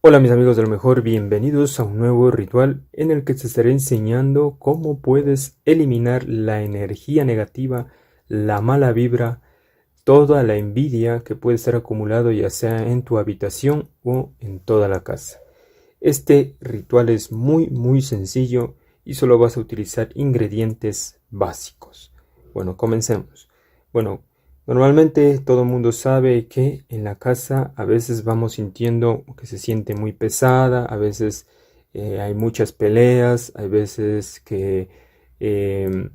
Hola mis amigos de lo mejor, bienvenidos a un nuevo ritual en el que te estaré enseñando cómo puedes eliminar la energía negativa, la mala vibra, toda la envidia que puede estar acumulado ya sea en tu habitación o en toda la casa. Este ritual es muy sencillo y solo vas a utilizar ingredientes básicos. Bueno, comencemos. Bueno, normalmente todo el mundo sabe que en la casa a veces vamos sintiendo que se siente muy pesada, a veces hay muchas peleas, hay veces que eh,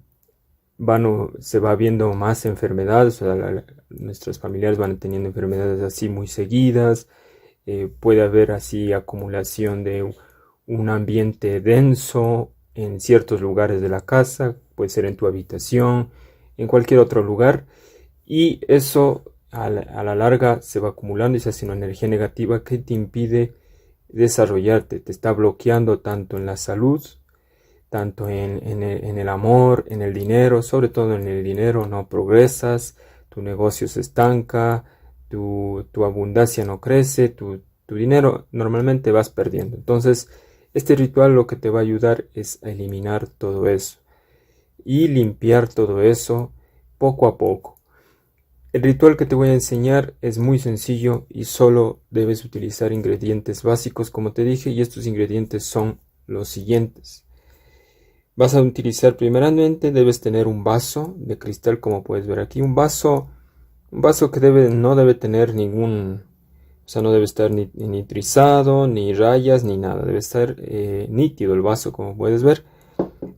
se va viendo más enfermedades, o sea, nuestros familiares van teniendo enfermedades así muy seguidas. Puede haber así acumulación de un ambiente denso en ciertos lugares de la casa, puede ser en tu habitación, en cualquier otro lugar, y eso a la larga se va acumulando y se hace una energía negativa que te impide desarrollarte, te está bloqueando tanto en la salud, tanto en el amor, en el dinero, sobre todo en el dinero no progresas, tu negocio se estanca, tu abundancia no crece, tu dinero normalmente vas perdiendo. Entonces, este ritual lo que te va a ayudar es a eliminar todo eso y limpiar todo eso poco a poco. El ritual que te voy a enseñar es muy sencillo y solo debes utilizar ingredientes básicos como te dije, y estos ingredientes son los siguientes. Vas a utilizar primeramente, debes tener un vaso de cristal como puedes ver aquí, un vaso que no debe tener o sea, no debe estar ni trizado, ni rayas, ni nada, debe estar nítido el vaso como puedes ver.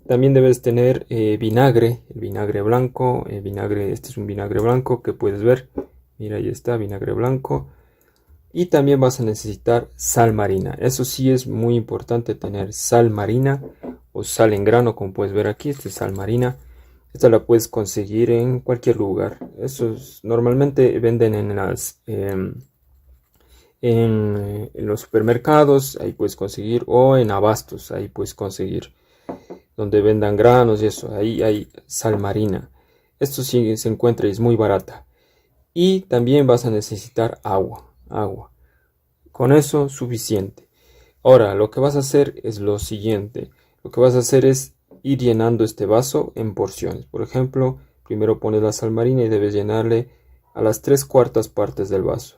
También debes tener vinagre, el vinagre blanco, este es un vinagre blanco que puedes ver, mira ahí está, vinagre blanco. Y también vas a necesitar sal marina. Eso sí es muy importante tener sal marina o sal en grano, como puedes ver aquí. Esta es sal marina. Esta la puedes conseguir en cualquier lugar. Normalmente venden en los supermercados, ahí puedes conseguir, o en abastos, ahí puedes conseguir, donde vendan granos y eso. Ahí hay sal marina. Esto sí se encuentra y es muy barata. Y también vas a necesitar agua. Con eso suficiente. Ahora, lo que vas a hacer es lo siguiente. Lo que vas a hacer es ir llenando este vaso en porciones. Por ejemplo, primero pones la sal marina y debes llenarle a las 3/4 partes del vaso.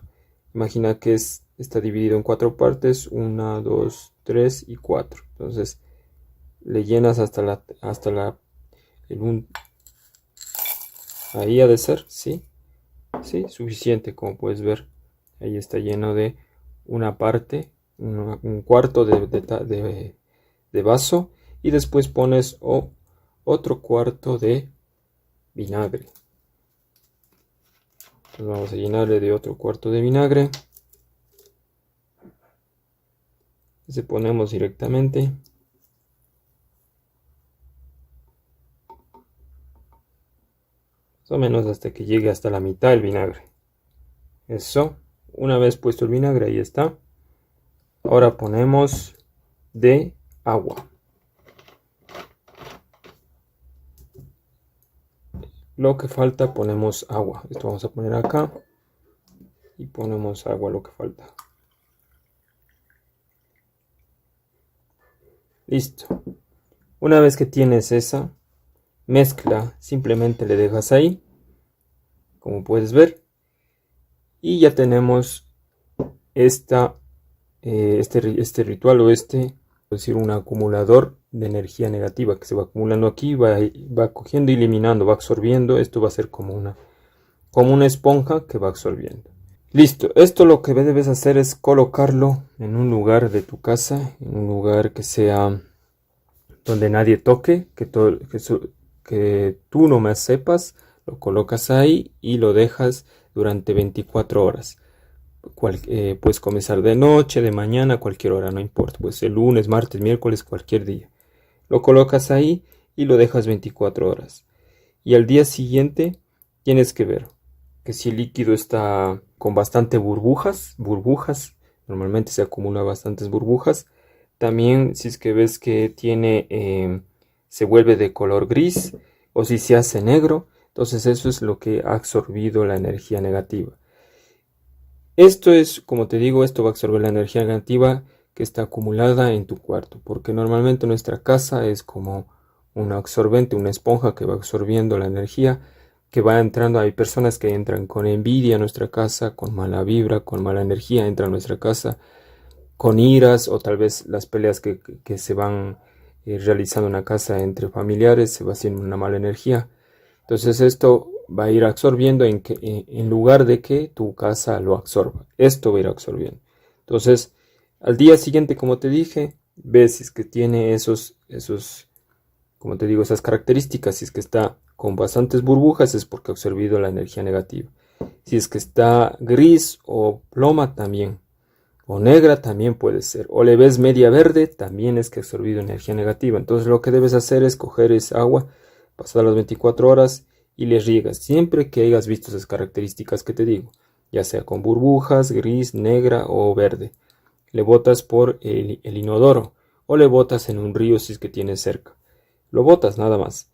Imagina que está dividido en 4 partes, 1, 2, 3 y 4. Entonces, le llenas ahí ha de ser, ¿sí? Sí, suficiente, como puedes ver. Ahí está lleno de una parte, un cuarto de vaso, y después pones otro cuarto de vinagre. Entonces vamos a llenarle de otro cuarto de vinagre. Se ponemos directamente. Más o menos hasta que llegue hasta la mitad del vinagre. Eso. Una vez puesto el vinagre, ahí está. Ahora ponemos de agua. Lo que falta ponemos agua. Esto vamos a poner acá. Y ponemos agua lo que falta. Listo. Una vez que tienes esa mezcla, simplemente le dejas ahí, como puedes ver. Y ya tenemos este ritual o es decir, un acumulador de energía negativa que se va acumulando aquí, va cogiendo y eliminando, va absorbiendo. Esto va a ser como una esponja que va absorbiendo. Listo, esto lo que debes hacer es colocarlo en un lugar de tu casa, en un lugar que sea donde nadie toque, que tú no más sepas. Lo colocas ahí y lo dejas durante 24 horas. Puedes comenzar de noche, de mañana, cualquier hora, no importa. Pues el lunes, martes, miércoles, cualquier día. Lo colocas ahí y lo dejas 24 horas. Y al día siguiente tienes que ver que si el líquido está con bastante burbujas, normalmente se acumulan bastantes burbujas. También si es que ves que se vuelve de color gris o si se hace negro, entonces eso es lo que ha absorbido la energía negativa. Esto es, como te digo, esto va a absorber la energía negativa que está acumulada en tu cuarto, porque normalmente nuestra casa es como un absorbente, una esponja que va absorbiendo la energía que va entrando. Hay personas que entran con envidia a nuestra casa, con mala vibra, con mala energía, entran a nuestra casa con iras, o tal vez las peleas que se van realizando en la casa entre familiares, se va haciendo una mala energía. Entonces esto va a ir absorbiendo en lugar de que tu casa lo absorba. Esto va a ir absorbiendo. Entonces, al día siguiente, como te dije, ves si es que tiene como te digo, esas características. Si es que está con bastantes burbujas, es porque ha absorbido la energía negativa. Si es que está gris o ploma, también. O negra, también puede ser. O le ves media verde, también es que ha absorbido energía negativa. Entonces lo que debes hacer es coger esa agua, pasar las 24 horas y le riegas. Siempre que hayas visto esas características que te digo, ya sea con burbujas, gris, negra o verde. Le botas por el inodoro o le botas en un río si es que tienes cerca. Lo botas nada más.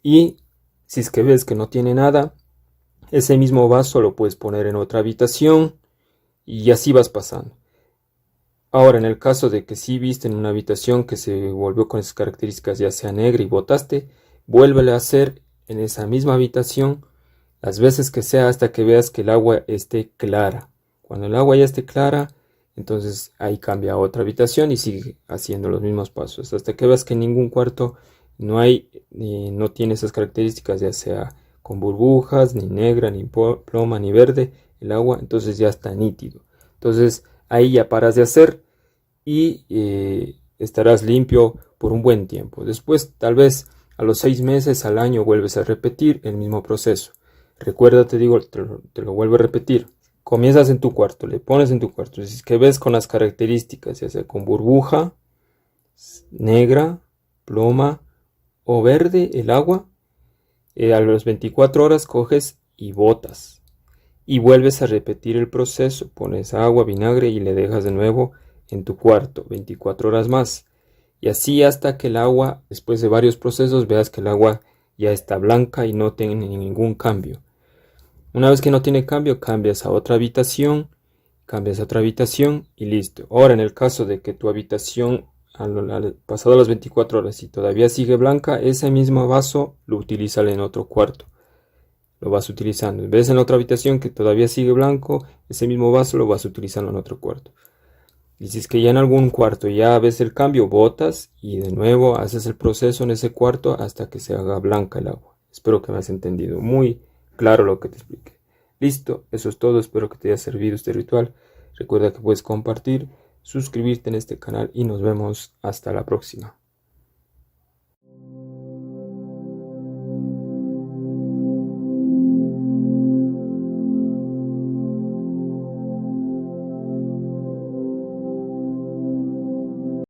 Y si es que ves que no tiene nada, ese mismo vaso lo puedes poner en otra habitación y así vas pasando. Ahora, en el caso de que sí viste en una habitación que se volvió con esas características, ya sea negra, y botaste, vuélvele a hacer en esa misma habitación las veces que sea hasta que veas que el agua esté clara. Cuando el agua ya esté clara, entonces ahí cambia a otra habitación y sigue haciendo los mismos pasos hasta que veas que en ningún cuarto no tiene esas características, ya sea con burbujas, ni negra, ni ploma, ni verde el agua. Entonces ya está nítido. Entonces ahí ya paras de hacer y estarás limpio por un buen tiempo. Después, tal vez a los 6 meses, al año, vuelves a repetir el mismo proceso. Recuerda, te digo, te lo vuelvo a repetir. Comienzas en tu cuarto, le pones en tu cuarto. Si es que ves con las características, ya sea con burbuja, negra, ploma o verde el agua, a las 24 horas coges y botas. Y vuelves a repetir el proceso. Pones agua, vinagre y le dejas de nuevo en tu cuarto 24 horas más. Y así hasta que el agua, después de varios procesos, veas que el agua ya está blanca y no tiene ningún cambio. Una vez que no tiene cambio, cambias a otra habitación y listo. Ahora, en el caso de que tu habitación, pasado las 24 horas y todavía sigue blanca, ese mismo vaso lo utilizas en otro cuarto. Lo vas utilizando. Ves en otra habitación que todavía sigue blanco, ese mismo vaso lo vas utilizando en otro cuarto. Y si es que ya en algún cuarto ya ves el cambio, botas y de nuevo haces el proceso en ese cuarto hasta que se haga blanca el agua. Espero que me has entendido. Muy claro lo que te expliqué. Listo, eso es todo. Espero que te haya servido este ritual. Recuerda que puedes compartir, suscribirte en este canal y nos vemos hasta la próxima.